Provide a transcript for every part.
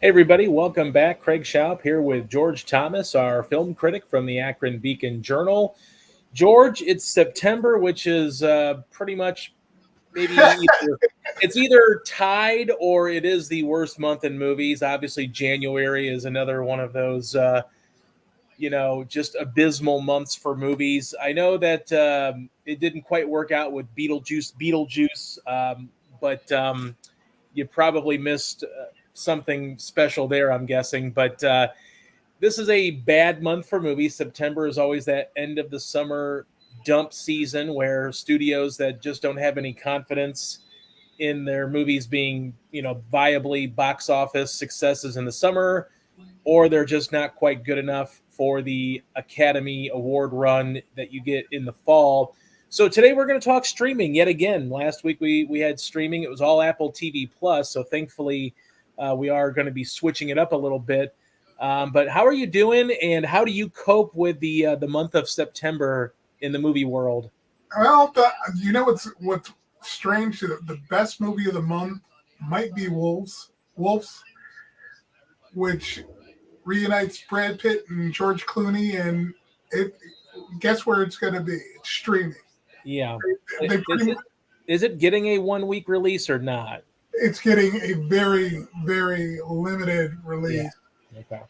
Hey, everybody, welcome back. Craig Schaub here with George Thomas, our film critic from the Akron Beacon Journal. George, it's September, which is pretty much maybe it's either tied or it is the worst month in movies. Obviously, January is another one of those, just abysmal months for movies. I know that it didn't quite work out with Beetlejuice, but you probably missed something special there, I'm guessing. But this is a bad month for movies. September is always that end of the summer dump season where studios that just don't have any confidence in their movies being, viably box office successes in the summer, or they're just not quite good enough for the Academy Award run that you get in the fall. So today we're going to talk streaming yet again. Last week we had streaming. It was all Apple TV Plus. So thankfully we are going to be switching it up a little bit. But how are you doing, and how do you cope with the month of September in the movie world? Well, what's strange? The best movie of the month might be Wolves, which reunites Brad Pitt and George Clooney, and it. Guess where it's going to be? It's streaming. Yeah. They Is pretty, it is it getting a 1 week release or not? it's getting a very very limited Yeah. release. Okay.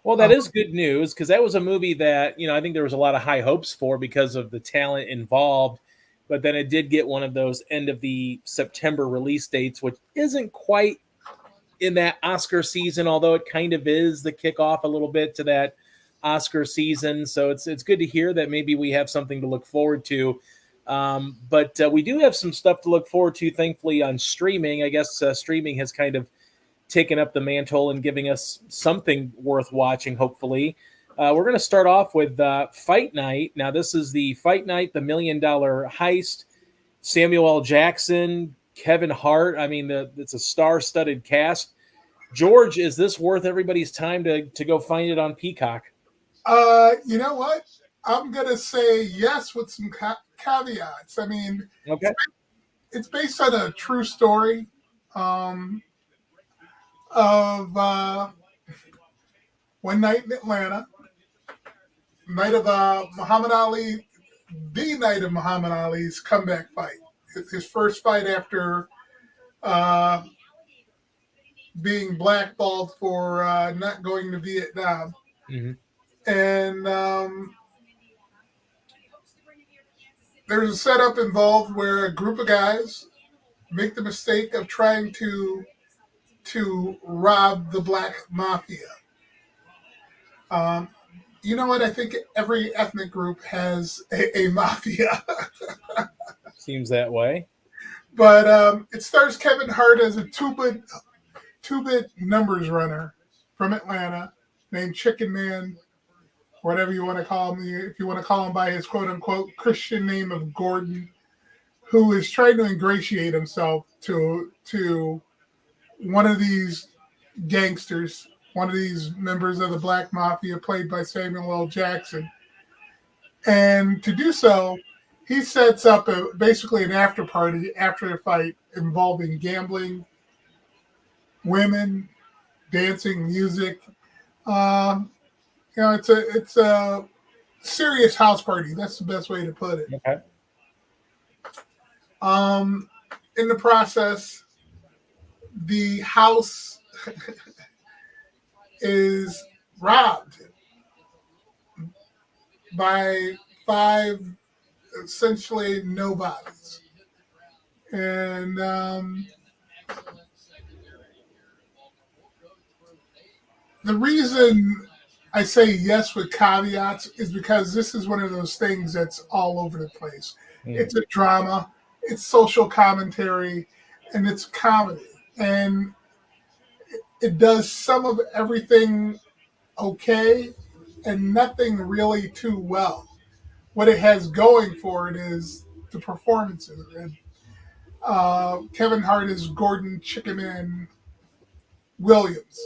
Well, that Um, is good news because that was a movie that, I think there was a lot of high hopes for because of the talent involved. But then it did get one of those end of the September release dates, which isn't quite in that Oscar season, although it kind of is the kickoff a little bit to that Oscar season. So it's good to hear that maybe we have something to look forward to. But we do have some stuff to look forward to, thankfully, on streaming. I guess streaming has kind of taking up the mantle and giving us something worth watching, hopefully. We're going to start off with Fight Night. Now, this is the Fight Night, the $1 million heist. Samuel L. Jackson, Kevin Hart. I mean, it's a star-studded cast. George, is this worth everybody's time to go find it on Peacock? you know what? I'm gonna say yes with some caveats. I mean, Okay. it's based on a true story. Um, of one night in Atlanta, night of Muhammad Ali, the night of Muhammad Ali's comeback fight. His first fight after uh, being blackballed for not going to Vietnam. Mm-hmm. And there's a setup involved where a group of guys make the mistake of trying to rob the black mafia. Um, you know what? I think every ethnic group has a mafia. Seems that way. But it stars Kevin Hart as a two-bit numbers runner from Atlanta named Chicken Man, whatever you want to call him. If you want to call him by his quote-unquote Christian name of Gordon, who is trying to ingratiate himself to one of these gangsters, one of these members of the Black Mafia, played by Samuel L. Jackson. And to do so, he sets up basically an after party after the fight involving gambling, women, dancing, music. Um, it's a serious house party. That's the best way to put it. Okay. Um, in the process, the house is robbed by five essentially nobodies. And the reason I say yes with caveats is because this is one of those things that's all over the place. Mm. It's a drama, it's social commentary, and it's comedy. And it does some of everything okay and nothing really too well. What it has going for it is the performances. And Kevin Hart is Gordon Chickaman Williams.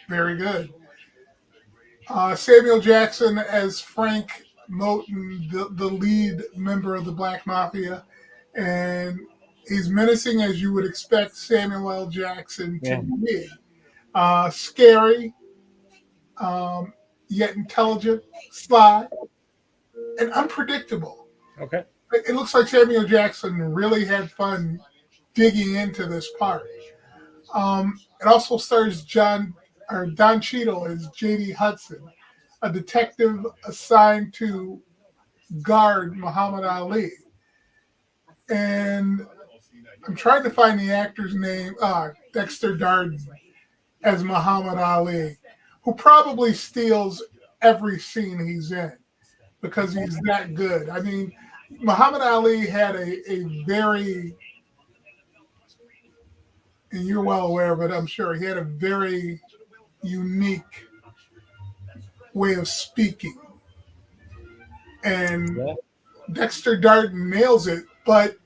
Very good. Samuel Jackson as Frank Moten, the lead member of the Black Mafia. And He's menacing as you would expect Samuel L. Jackson to Yeah. be. Scary, yet intelligent, sly, and unpredictable. Okay. It looks like Samuel Jackson really had fun digging into this part. It also stars Don Cheadle as J.D. Hudson, a detective assigned to guard Muhammad Ali. And I'm trying to find the actor's name, Dexter Darden, as Muhammad Ali, who probably steals every scene he's in because he's that good. I mean, Muhammad Ali had a very, and you're well aware of it, I'm sure, he had a very unique way of speaking. And Yeah. Dexter Darden nails it, but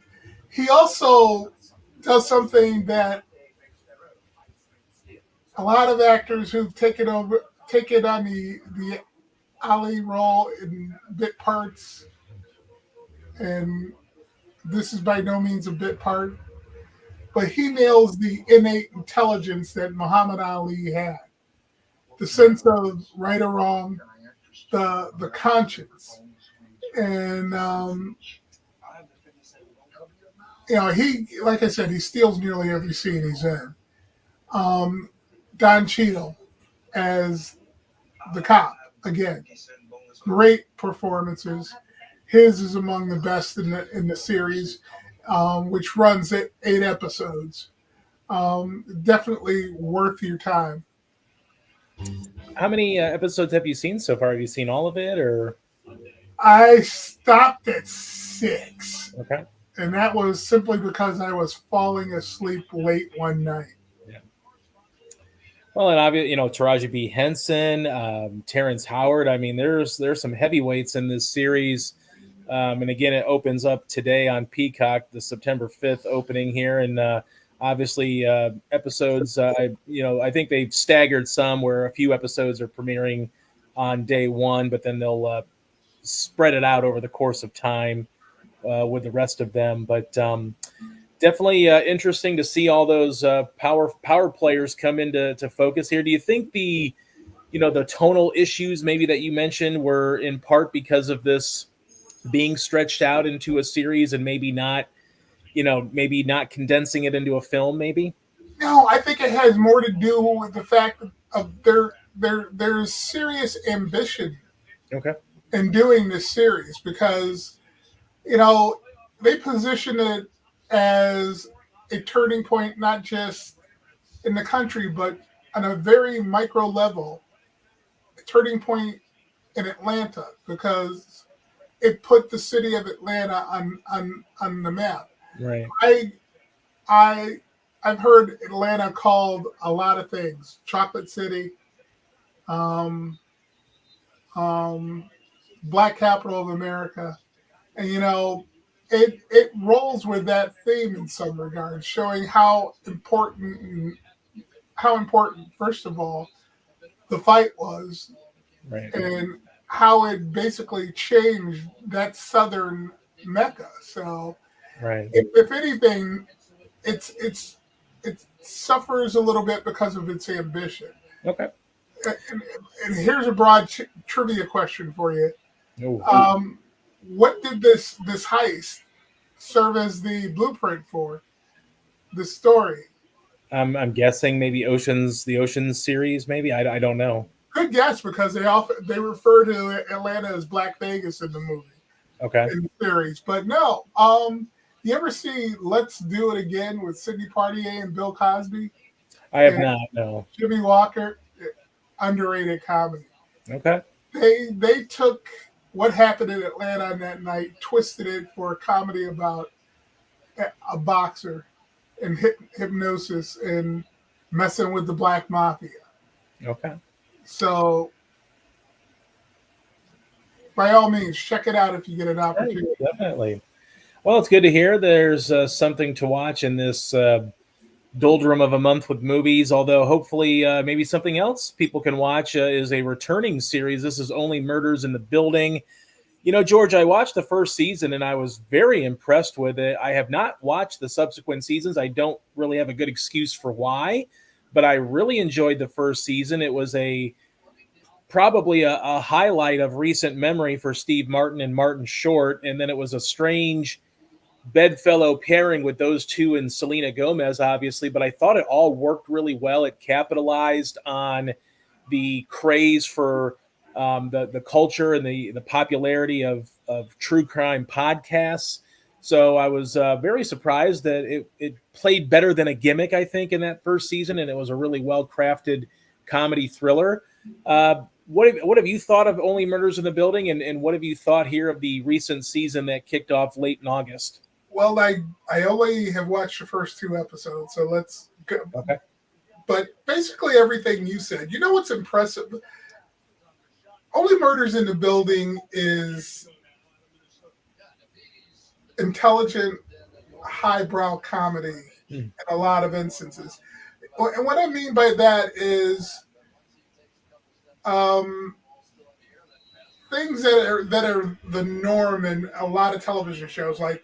he also does something that a lot of actors who take it on the Ali role in bit parts, and this is by no means a bit part, but he nails the innate intelligence that Muhammad Ali had, the sense of right or wrong, the conscience, and he, like I said, he steals nearly every scene he's in. Don Cheadle as the cop again, great performances. His is among the best in the series, which runs at 8 episodes. Definitely worth your time. How many episodes have you seen so far? Have you seen all of it, or? I stopped at 6. Okay. And that was simply because I was falling asleep late one night. Yeah. Well, and obviously, Taraji B. Henson, Terrence Howard. I mean, there's some heavyweights in this series. And again, it opens up today on Peacock, the September 5th opening here. And obviously, episodes, I think they've staggered some where a few episodes are premiering on day one, but then they'll spread it out over the course of time with the rest of them. But definitely interesting to see all those power players come into focus here. Do you think the tonal issues maybe that you mentioned were in part because of this being stretched out into a series and maybe not condensing it into a film, maybe? No, I think it has more to do with the fact of there's serious ambition in doing this series, because they position it as a turning point, not just in the country, but on a very micro level, a turning point in Atlanta, because it put the city of Atlanta on the map. Right. I've heard Atlanta called a lot of things: Chocolate City, Black Capital of America, and it rolls with that theme in some regards, showing how important, first of all, the fight was, right, and how it basically changed that Southern Mecca. So, right. if anything, it suffers a little bit because of its ambition. Okay. And here's a broad trivia question for you. Oh. What did this heist serve as the blueprint for? The story. I'm guessing maybe the Oceans series. Maybe I don't know. Good guess, because they refer to Atlanta as Black Vegas in the movie. Okay. In the series, but no. You ever see Let's Do It Again with Sidney Poitier and Bill Cosby? I have not. No. Jimmy Walker, underrated comedy. Okay. They took what happened in Atlanta on that night, twisted it for a comedy about a boxer and hypnosis and messing with the black mafia. Okay. So, by all means, check it out if you get an opportunity. Definitely. Well, it's good to hear there's something to watch in this doldrum of a month with movies, although hopefully maybe something else people can watch is a returning series. This is Only Murders in the Building. George, I watched the first season and I was very impressed with it. I have not watched the subsequent seasons. I don't really have a good excuse for why, but I really enjoyed the first season. It was probably a highlight of recent memory for Steve Martin and Martin Short, and then it was a strange bedfellow pairing with those two and Selena Gomez, obviously, but I thought it all worked really well. It capitalized on the craze for the culture and the popularity of true crime podcasts. So I was very surprised that it played better than a gimmick, I think, in that first season, and it was a really well-crafted comedy thriller. What have you thought of Only Murders in the Building, and what have you thought here of the recent season that kicked off late in August? Well, I only have watched the first 2 episodes, so let's go. Okay. But basically everything you said. You know what's impressive? Only Murders in the Building is intelligent, highbrow comedy in a lot of instances. And what I mean by that is things that are the norm in a lot of television shows, like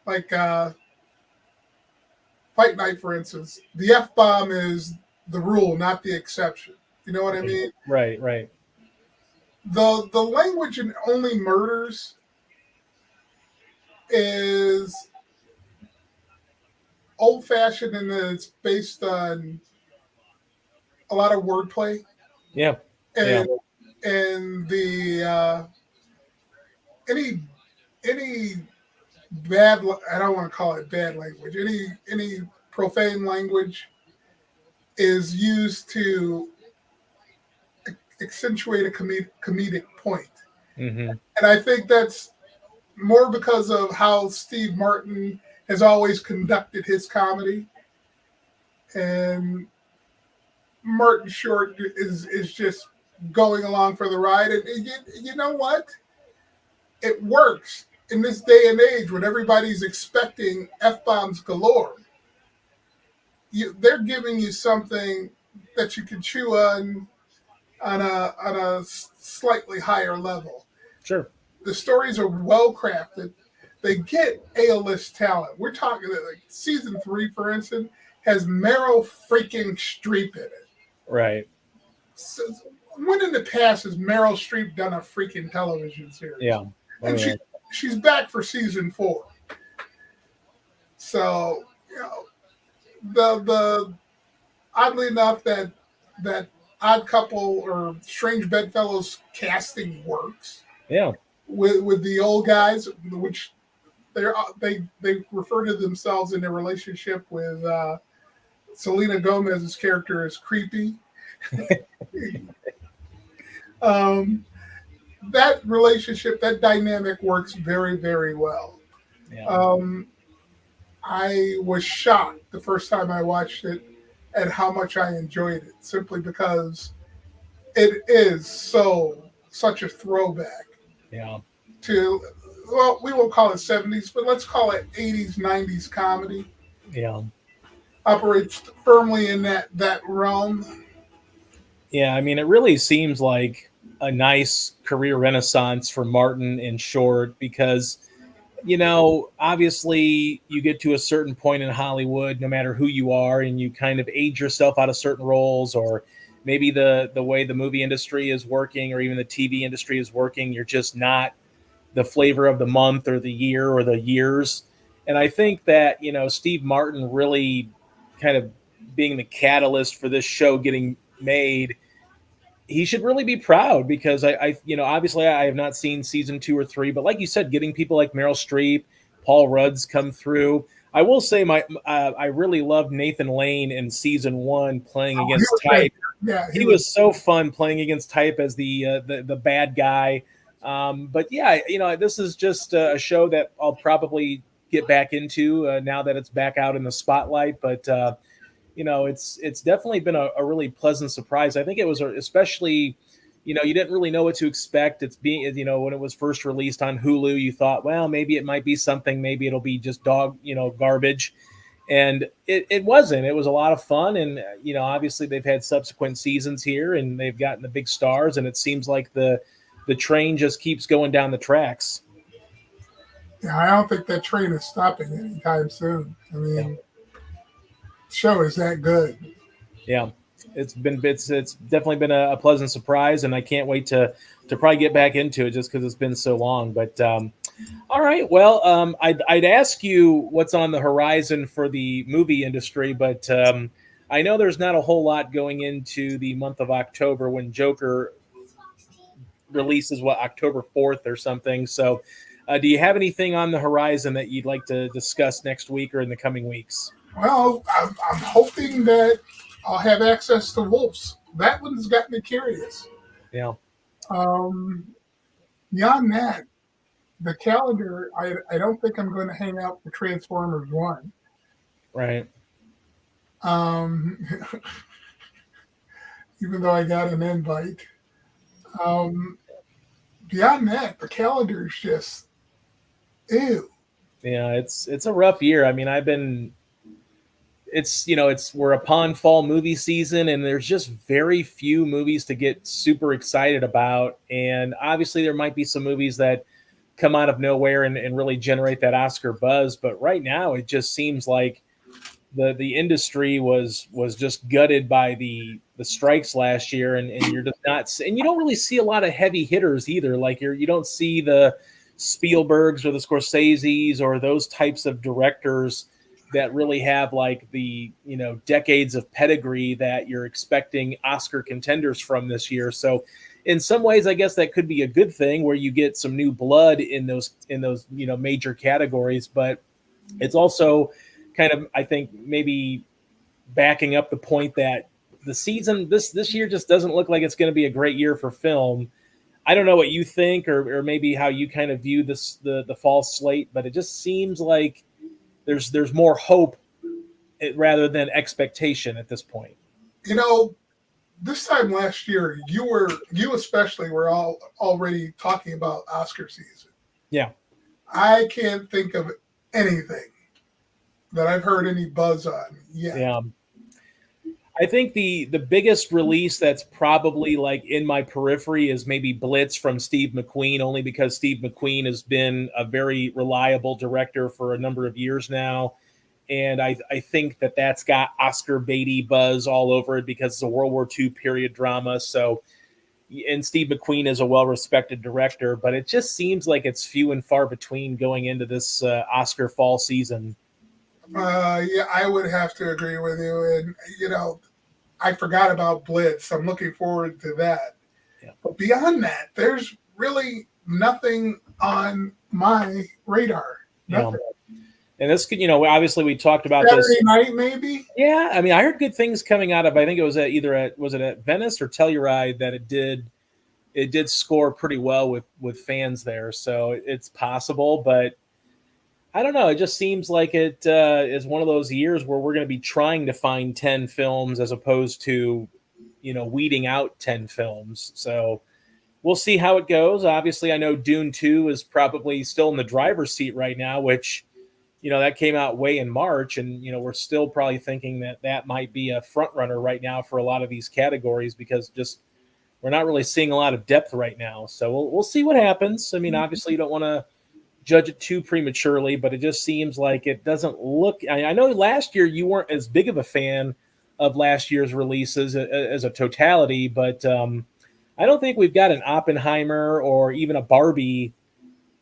Fight Night, for instance. The F-bomb is the rule, not the exception. You know what I mean? Right. The language in Only Murders is old-fashioned, and it's based on a lot of wordplay. Yeah. And the any bad, I don't want to call it bad language, any profane language is used to accentuate a comedic point. Mm-hmm. And I think that's more because of how Steve Martin has always conducted his comedy. And Martin Short is just going along for the ride. And you know what? It works in this day and age when everybody's expecting F-bombs galore. They're giving you something that you can chew on a slightly higher level. Sure. The stories are well crafted. They get A-list talent. We're talking like season 3, for instance, has Meryl freaking Streep in it. Right. So, when in the past has Meryl Streep done a freaking television series? Yeah. And she's back for season 4. So, the oddly enough that Odd Couple or Strange Bedfellows casting works. Yeah. With the old guys, which they refer to themselves in their relationship with Selena Gomez's character as creepy. That relationship, that dynamic works very, very well. Yeah. I was shocked the first time I watched it at how much I enjoyed it, simply because it is such a throwback. Yeah. To, well, we won't call it 70s, but let's call it 80s, 90s comedy. Yeah. Operates firmly in that realm. Yeah, I mean, it really seems like a nice career renaissance for Martin and Short because, obviously you get to a certain point in Hollywood, no matter who you are, and you kind of age yourself out of certain roles, or maybe the way the movie industry is working or even the TV industry is working, you're just not the flavor of the month or the year or the years. And I think that, Steve Martin really kind of being the catalyst for this show getting made, he should really be proud because I obviously I have not seen season 2 or 3, but like you said, getting people like Meryl Streep, Paul Rudd's come through. I will say I really loved Nathan Lane in season 1 playing against Type. Yeah, he was so fun playing against Type as the bad guy. But yeah, this is just a show that I'll probably get back into now that it's back out in the spotlight. But it's definitely been a really pleasant surprise. I think it was especially, you didn't really know what to expect. It's being, when it was first released on Hulu, you thought, well, maybe it might be something, maybe it'll be just garbage. And it wasn't. It was a lot of fun. And, obviously they've had subsequent seasons here and they've gotten the big stars. And it seems like the the train just keeps going down the tracks. Yeah, I don't think that train is stopping anytime soon. I mean, the show is that good. Yeah, it's definitely been a pleasant surprise, and I can't wait to probably get back into it just because it's been so long. But all right, well, I'd ask you what's on the horizon for the movie industry, but I know there's not a whole lot going into the month of October when Joker releases, what, October 4th or something. So, do you have anything on the horizon that you'd like to discuss next week or in the coming weeks? Well, I'm hoping that I'll have access to Wolves. That one's got me curious. Yeah, Um, Beyond that, the calendar, I don't think I'm going to hang out for Transformers 1. right. Um, even though I got an invite. Um, Beyond that, the calendar is just ew. Yeah, it's a rough year. I mean, it's we're upon fall movie season, and there's just very few movies to get super excited about. And obviously, there might be some movies that come out of nowhere and really generate that Oscar buzz. But right now, it just seems like the industry was just gutted by the strikes last year, and you're just not, and you don't really see a lot of heavy hitters either. Like you don't see the Spielbergs or the Scorseses or those types of directors that really have like the decades of pedigree that you're expecting Oscar contenders from this year. So in some ways, I guess that could be a good thing where you get some new blood in those major categories, but it's also kind of, I think, maybe backing up the point that the season this year just doesn't look like it's going to be a great year for film. I don't know what you think, or maybe how you kind of view the fall slate, but it just seems like there's more hope rather than expectation at this point. You know, this time last year, you especially were all already talking about Oscar season. Yeah. I can't think of anything that I've heard any buzz on yet. Yeah. I think the biggest release that's probably like in my periphery is maybe Blitz from Steve McQueen, only because Steve McQueen has been a very reliable director for a number of years now. And I think that's got Oscar Beatty buzz all over it because it's a World War II period drama. So, and Steve McQueen is a well-respected director, but it just seems like it's few and far between going into this Oscar fall season. Yeah, I would have to agree with you. And, I forgot about Blitz. I'm looking forward to that. Yeah. But beyond that, there's really nothing on my radar. Nothing. Yeah. And this could, obviously we talked about Saturday this. night, maybe? Yeah. I mean, I heard good things coming out of, I think it was was it at Venice or Telluride that it did score pretty well with fans there. So it's possible, but I don't know. It just seems like it is one of those years where we're going to be trying to find 10 films as opposed to, weeding out 10 films. So we'll see how it goes. Obviously, I know Dune 2 is probably still in the driver's seat right now, which, that came out way in March. And, we're still probably thinking that might be a front runner right now for a lot of these categories because just we're not really seeing a lot of depth right now. So we'll see what happens. I mean, obviously, you don't want to judge it too prematurely, but it just seems like it doesn't look. I know last year you weren't as big of a fan of last year's releases as a totality, but I don't think we've got an Oppenheimer or even a Barbie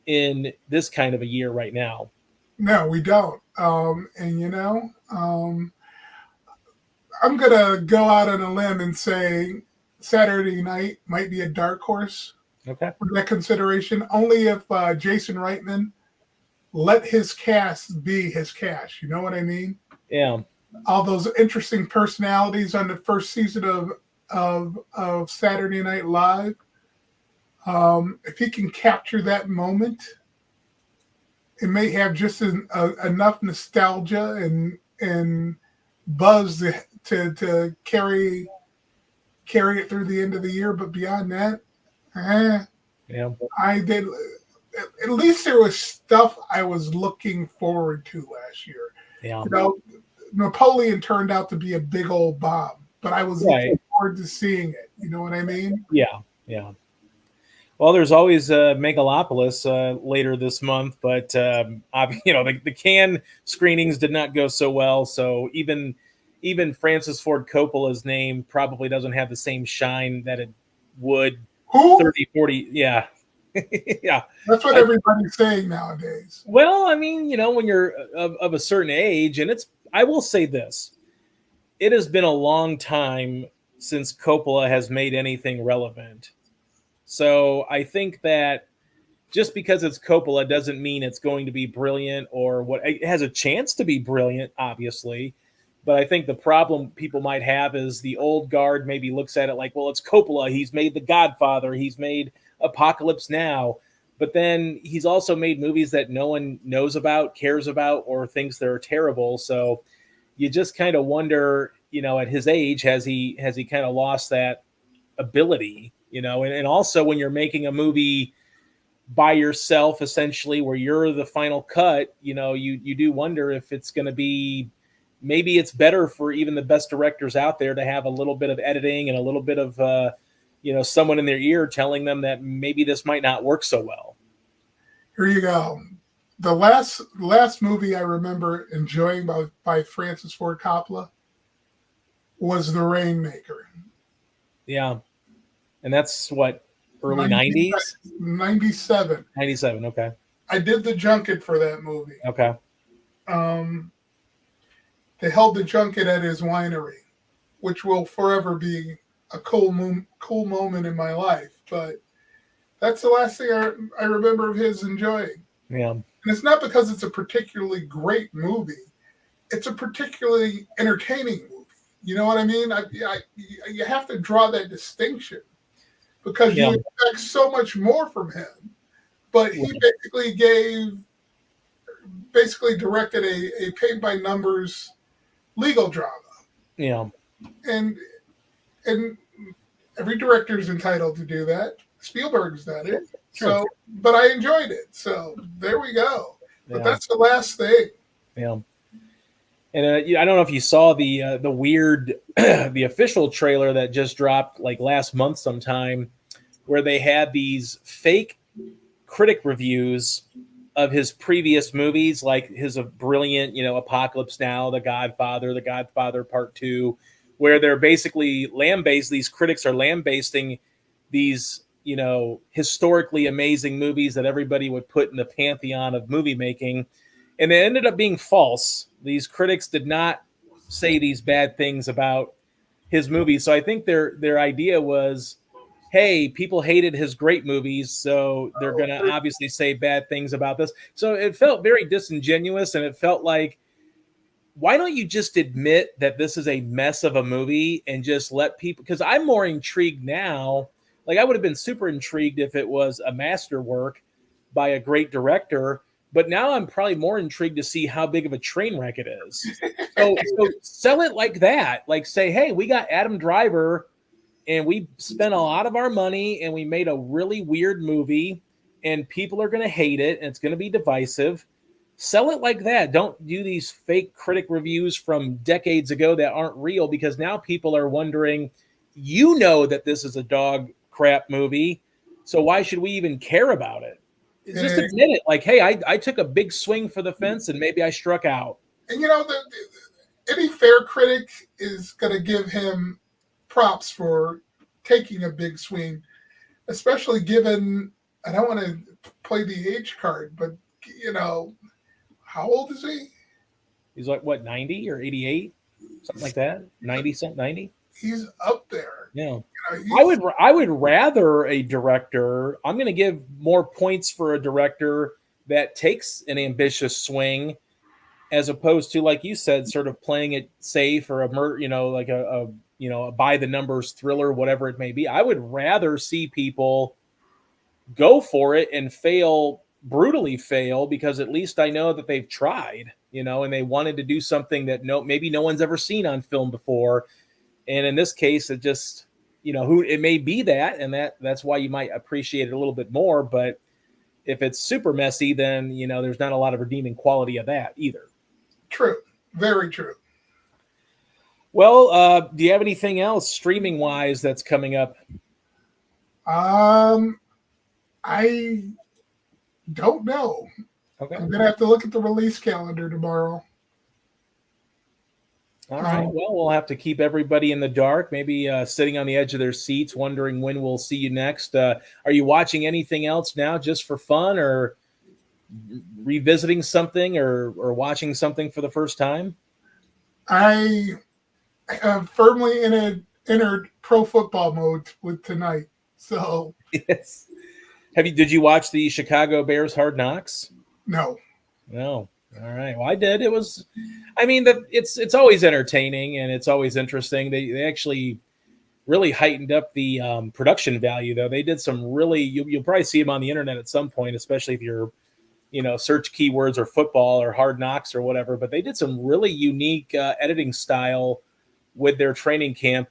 in this kind of a year right now. No, we don't. And I'm gonna go out on a limb and say Saturday night might be a dark horse. Okay. For that consideration, only if Jason Reitman let his cast be his cast. You know what I mean? Yeah. All those interesting personalities on the first season of Saturday Night Live. If he can capture that moment, it may have just enough nostalgia and buzz to carry it through the end of the year. But beyond that, yeah, I did. At least there was stuff I was looking forward to last year. Yeah. Napoleon turned out to be a big old bomb, but I was right. looking forward to seeing it. You know what I mean? Yeah. Yeah. Well, there's always Megalopolis later this month, but the Cannes screenings did not go so well. So even Francis Ford Coppola's name probably doesn't have the same shine that it would Who? 30, 40. Yeah. Yeah. That's what everybody's saying nowadays. Well, I mean, when you're of a certain age, and I will say this, it has been a long time since Coppola has made anything relevant. So I think that just because it's Coppola doesn't mean it's going to be brilliant or what. It has a chance to be brilliant, obviously. But I think the problem people might have is the old guard maybe looks at it like, well, it's Coppola. He's made The Godfather. He's made Apocalypse Now. But then he's also made movies that no one knows about, cares about, or thinks they're terrible. So you just kind of wonder, at his age, has he kind of lost that ability? And also when you're making a movie by yourself, essentially, where you're the final cut, you do wonder if it's going to be, maybe it's better for even the best directors out there to have a little bit of editing and a little bit of, someone in their ear telling them that maybe this might not work so well. Here you go. The last movie I remember enjoying by Francis Ford Coppola was The Rainmaker. Yeah. And that's what, early 90s? 90s? 97. 97, okay. I did the junket for that movie. Okay. They held the junket at his winery, which will forever be a cool moment in my life. But that's the last thing I remember of his enjoying. Yeah. And it's not because it's a particularly great movie. It's a particularly entertaining movie. You know what I mean? You have to draw that distinction because you expect so much more from him. But he basically directed a paint-by-numbers legal drama. Yeah. And every director is entitled to do that. Spielberg's done it. Sure. So, but I enjoyed it. So there we go. But Yeah. that's the last thing. Yeah. And I don't know if you saw the weird, the official trailer that just dropped like last month sometime, where they had these fake critic reviews of his previous movies, like his brilliant, Apocalypse Now, The Godfather Part 2, where they're basically these critics are lambasting these, historically amazing movies that everybody would put in the pantheon of movie making. And they ended up being false. These critics did not say these bad things about his movies. So I think their idea was, hey, people hated his great movies, so they're going to obviously say bad things about this. So it felt very disingenuous, and it felt like, why don't you just admit that this is a mess of a movie and just let people, because I'm more intrigued now. Like, I would have been super intrigued if it was a masterwork by a great director, but now I'm probably more intrigued to see how big of a train wreck it is. So sell it like that. Like, say, hey, we got Adam Driver and we spent a lot of our money and we made a really weird movie and people are going to hate it and it's going to be divisive. Sell it like that. Don't do these fake critic reviews from decades ago that aren't real, because now people are wondering, that this is a dog crap movie, so why should we even care about it? Just admit it. Like, hey, I took a big swing for the fence and maybe I struck out. And any fair critic is going to give him props for taking a big swing, especially given, I don't want to play the age card, but how old is he? He's like, what, 90 or 88? Something like that? 90-something, 90? He's up there. Yeah. I would rather a director, I'm going to give more points for a director that takes an ambitious swing, as opposed to, like you said, sort of playing it safe or like a by the numbers thriller, whatever it may be. I would rather see people go for it and brutally fail, because at least I know that they've tried, and they wanted to do something that maybe no one's ever seen on film before. And in this case, it just, who it may be that, and that's why you might appreciate it a little bit more. But if it's super messy, then, there's not a lot of redeeming quality of that either. True. Very true. Well, do you have anything else streaming wise that's coming up? I don't know. Okay. I'm gonna have to look at the release calendar tomorrow. All right. Well, we'll have to keep everybody in the dark, maybe sitting on the edge of their seats, wondering when we'll see you next. Are you watching anything else now just for fun, or revisiting something, or watching something for the first time? I have firmly entered pro football mode with tonight. So Yes. Did you watch the Chicago Bears Hard Knocks? no. No. All right. Well, I did. It was, I mean, it's always entertaining and it's always interesting. They actually really heightened up the production value, though. They did some really, you'll probably see them on the internet at some point, especially if you're, search keywords or football or Hard Knocks or whatever. But they did some really unique editing style with their training camp,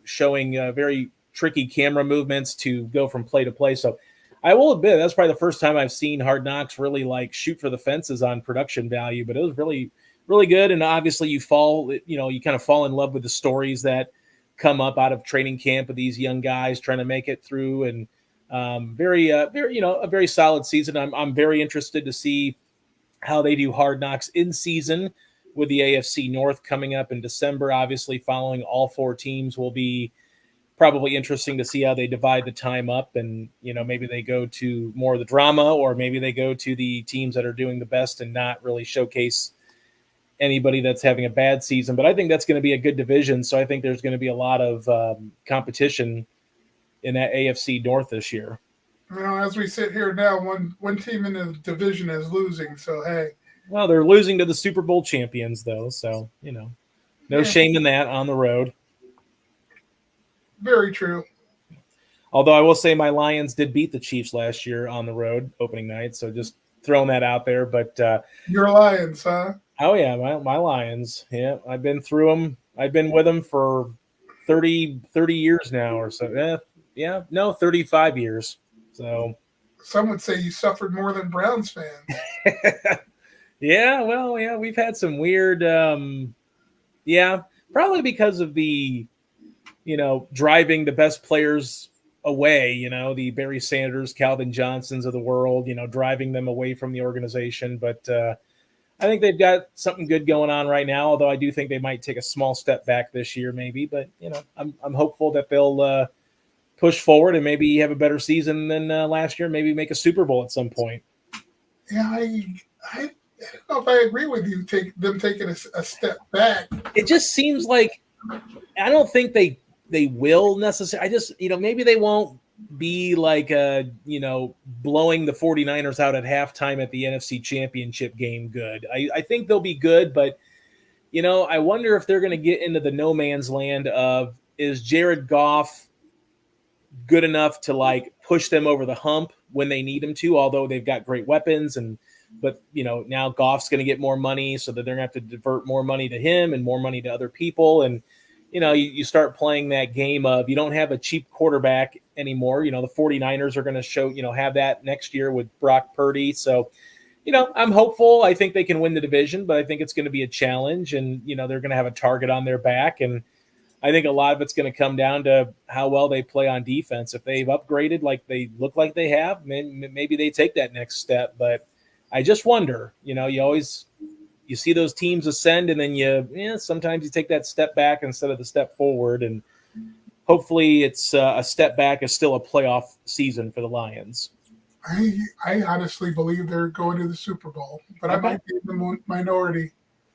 showing very tricky camera movements to go from play to play. So I will admit that's probably the first time I've seen Hard Knocks really like shoot for the fences on production value, but it was really, really good. And obviously you kind of fall in love with the stories that come up out of training camp of these young guys trying to make it through. And very, a very solid season. I'm very interested to see how they do Hard Knocks in season with the AFC North coming up in December. Obviously, following all four teams will be probably interesting to see how they divide the time up, and maybe they go to more of the drama, or maybe they go to the teams that are doing the best and not really showcase anybody that's having a bad season. But I think that's going to be a good division, so I think there's going to be a lot of competition in that AFC North this year. As we sit here now, one team in the division is losing. So hey, well, they're losing to the Super Bowl champions, though, so no shame in that on the road. Very true. Although I will say my Lions did beat the Chiefs last year on the road opening night, so just throwing that out there. But your Lions, huh? Oh yeah, my Lions. Yeah, I've been through them. I've been with them for 30 years now, or so. 35 years. So some would say you suffered more than Browns fans. Yeah, well, yeah, we've had some weird. Probably because of the driving the best players away, the Barry Sanders, Calvin Johnsons of the world, driving them away from the organization. But I think they've got something good going on right now, although I do think they might take a small step back this year, maybe. But, I'm hopeful that they'll push forward and maybe have a better season than last year, maybe make a Super Bowl at some point. Yeah, I don't know if I agree with you, them taking a step back. It just seems like I don't think they will necessarily. I just, maybe they won't be like, blowing the 49ers out at halftime at the NFC Championship game good. I think they'll be good, but, I wonder if they're going to get into the no man's land of, is Jared Goff good enough to like push them over the hump when they need him to, although they've got great weapons but now Goff's going to get more money, so that they're going to have to divert more money to him and more money to other people. And, you start playing that game of you don't have a cheap quarterback anymore. The 49ers are going to show, have that next year with Brock Purdy. So, I'm hopeful. I think they can win the division, but I think it's going to be a challenge, and, they're going to have a target on their back. And I think a lot of it's going to come down to how well they play on defense. If they've upgraded like they look like they have, maybe they take that next step. But I just wonder, you see those teams ascend, and then sometimes you take that step back instead of the step forward. And hopefully it's a step back is still a playoff season for the Lions. I honestly believe they're going to the Super Bowl, but okay. I might be in the minority.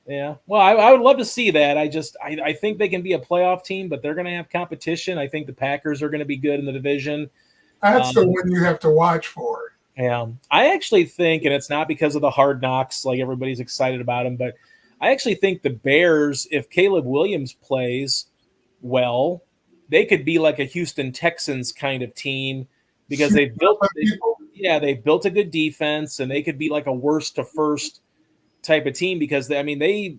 Yeah, well, I would love to see that. I think they can be a playoff team, but they're going to have competition. I think the Packers are going to be good in the division. That's the one you have to watch for. Yeah, I actually think, and it's not because of the Hard Knocks, like everybody's excited about them, but I actually think the Bears, if Caleb Williams plays well, they could be like a Houston Texans kind of team because they've built a good defense, and they could be like a worst to first type of team because they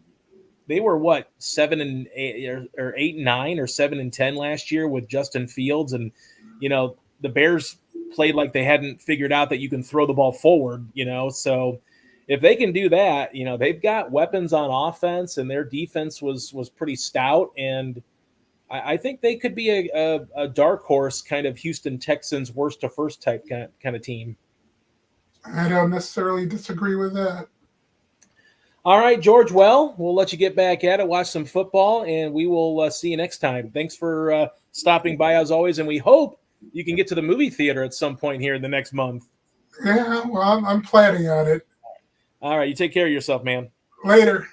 were what 7-8 or 8-9 or 7-10 last year with Justin Fields, and the Bears played like they hadn't figured out that you can throw the ball forward, so if they can do that, they've got weapons on offense, and their defense was pretty stout. And I think they could be a dark horse, kind of Houston Texans worst to first type kind of team. I don't necessarily disagree with that. All right, George. Well, we'll let you get back at it, watch some football, and we will see you next time. Thanks for stopping by as always, and we hope you can get to the movie theater at some point here in the next month. Yeah, well, I'm planning on it. All right, you take care of yourself, man. Later.